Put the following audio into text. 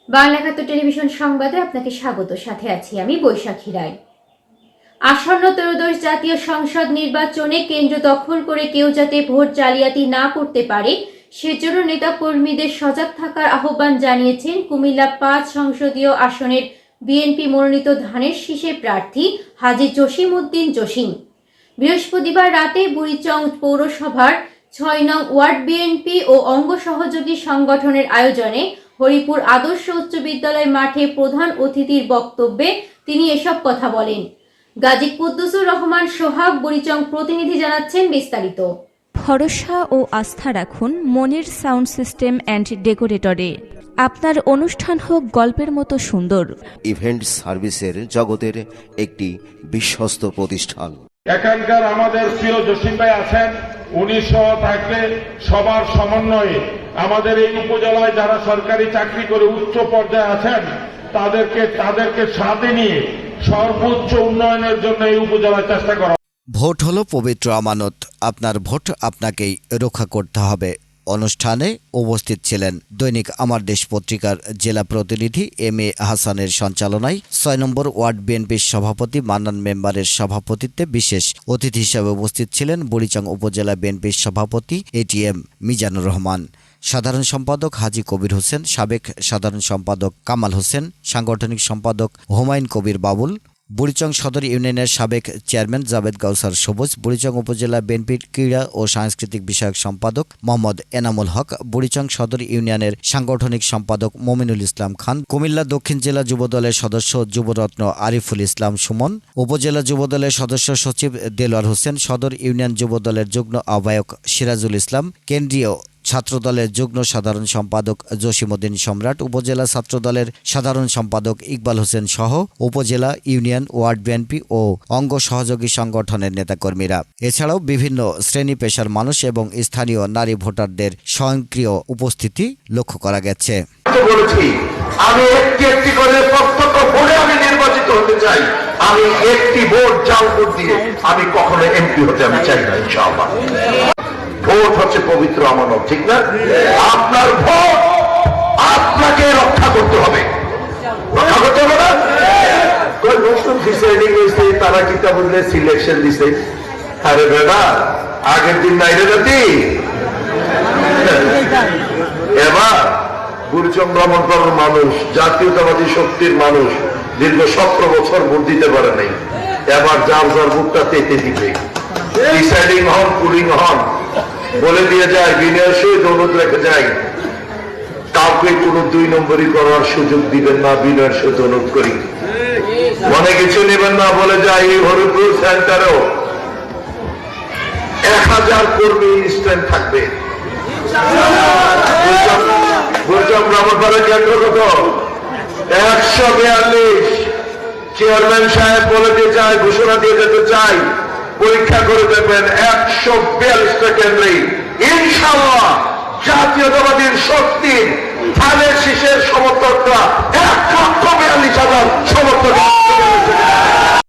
বাংলা একাত্তর টেলিভিশন সংবাদে আপনাকে স্বাগত। সাথে আছি আমি বৈশাখী রায়। আসন্ন ত্রয়োদশ জাতীয় সংসদ নির্বাচনে কেন্দ্র দখল করে কেউ যাতে ভোট জালিয়াতি না করতে পারে সেজন্য নেতা কর্মীদের সজাগ থাকার আহ্বান জানিয়েছেন কুমিল্লা ৫ সংসদীয় আসনের বিএনপি মনোনীত ধানের শীষের প্রার্থী হাজী জসিম উদ্দিন জসিম। বৃহস্পতিবার রাতে বুড়িচং পৌরসভার ৬ নং ওয়ার্ড বিএনপি ও অঙ্গ সহযোগী সংগঠনের আয়োজনে হরিপুর আদর্শ উচ্চ বিদ্যালয় মাঠে প্রধান অতিথির বক্তব্যে তিনি এসব কথা বলেন। গাজী কুদ্দুসুর রহমান সোহাগ, বুড়িচং প্রতিনিধি জানাচ্ছেন বিস্তারিত। ভরসা ও আস্থা রাখুন মনির সাউন্ড সিস্টেম অ্যান্ড ডেকোরেটরে। আপনার অনুষ্ঠান হোক গল্পের মতো সুন্দর। ইভেন্ট সার্ভিসের জগতের একটি বিশ্বস্ত প্রতিষ্ঠান। এখানকার আমাদের প্রিয় জসিম ভাই আছেন, উনি সহ থাকলে সবার সমন্বয়ে আমাদের এই উপজেলায় যারা সরকারি চাকরি করে উচ্চ পর্যায়ে আছেন তাদেরকে সাথে নিয়ে সর্বোচ্চ উন্নয়নের জন্য এই উপজেলায় চেষ্টা করা। ভোট হলো পবিত্র আমানত, আপনার ভোট আপনাকেই রক্ষা করতে হবে। অনুষ্ঠানে উপস্থিত ছিলেন দৈনিক আমার দেশ পত্রিকার জেলা প্রতিনিধি এম.এ. হাসানের সঞ্চালনায় ৬ নম্বর ওয়ার্ড বিএনপির সভাপতি মান্নান মেম্বারের সভাপতিত্বে বিশেষ অতিথি হিসেবে উপস্থিত ছিলেন বুড়িচং উপজেলা বিএনপির সভাপতি এ.টি.এম. মিজানুর রহমান, সাধারণ সম্পাদক হাজী কবির হোসেন, সাবেক সাধারণ সম্পাদক কামাল হোসেন, সাংগঠনিক সম্পাদক হুমায়ুন কবির বাবুল, বুড়িচং সদর ইউনিয়নের সাবেক চেয়ারম্যান জাবেদ কাউসার সবুজ, বুড়িচং উপজেলা বিএনপির ক্রীড়া ও সাংস্কৃতিক বিষয়ক সম্পাদক মোহাম্মদ এনামুল হক, বুড়িচং সদর ইউনিয়নের সাংগঠনিক সম্পাদক মমিনুল ইসলাম খান, কুমিল্লা দক্ষিণ জেলা যুবদলের সদস্য যুবরত্ন আরিফুল ইসলাম সুমন, উপজেলা যুবদলের সদস্য সচিব দেলোয়ার হোসেন, সদর ইউনিয়ন যুবদলের যুগ্ম আহ্বায়ক সিরাজুল ইসলাম, কেন্দ্রীয় ছাত্রদলের যুগ্ম সাধারণ সম্পাদক জসিমউদ্দিন সম্রাট, উপজেলা ছাত্রদলের সাধারণ সম্পাদক ইকবাল হোসেন সহ উপজেলা, ইউনিয়ন, ওয়ার্ড বিএনপি ও অঙ্গ সহযোগী সংগঠনের নেতাকর্মীরা। এছাড়াও বিভিন্ন শ্রেণী পেশার মানুষ এবং স্থানীয় নারী ভোটারদের স্বয়ংক্রিয় উপস্থিতি লক্ষ্য করা গেছে। আমি একটি করে প্রত্যক্ষ ভোটে আমি নির্বাচিত হতে চাই। আমি একটি ভোট জাল ভোট দিয়ে আমি কখনো এমপি হতে আমি চাই না। ইনশাআল্লাহ ভোট হচ্ছে পবিত্র আমানত, ঠিক না? আপনার ভোট আপনাকে রক্ষা করতে হবে, রক্ষা করতে হবে না? তারা কিতা বললে সিলেকশন দিছে। আরে বেটা, আগের দিন নাইরে জাতি এবার বুড়িচং ভ্রমণ করার মানুষ, জাতীয়তাবাদী শক্তির মানুষ দীর্ঘ 17 বছর ভোট দিতে পারে নাই। এবার যার যার ভোটটা পেতে দিবে, ডিসাইডিং হন, পুলিং হন, বলে দিয়ে যায়, বিনয়ের সহিত অনুরোধ রেখে যায়, কাউকে কোনো 2 নম্বরই করার সুযোগ দিবেন না। বিনয়ের সহিত অনুরোধ করি, মনে কিছু নেবেন না। বলে যায় এই হরিপুর সেন্টারেও 1000 কর্মী ইনস্ট্যান্ট থাকবে। কেন্দ্র কত? 142। চেয়ারম্যান সাহেব বলে দিয়ে চাই, ঘোষণা দিয়ে যেতে চাই, পরীক্ষা করে দেখবেন 142টা কেন্দ্রে ইনশাআল্লাহ জাতীয়তাবাদীর শক্তির ধানের শীষের সমর্থকরা 1,42,000 সমর্থক।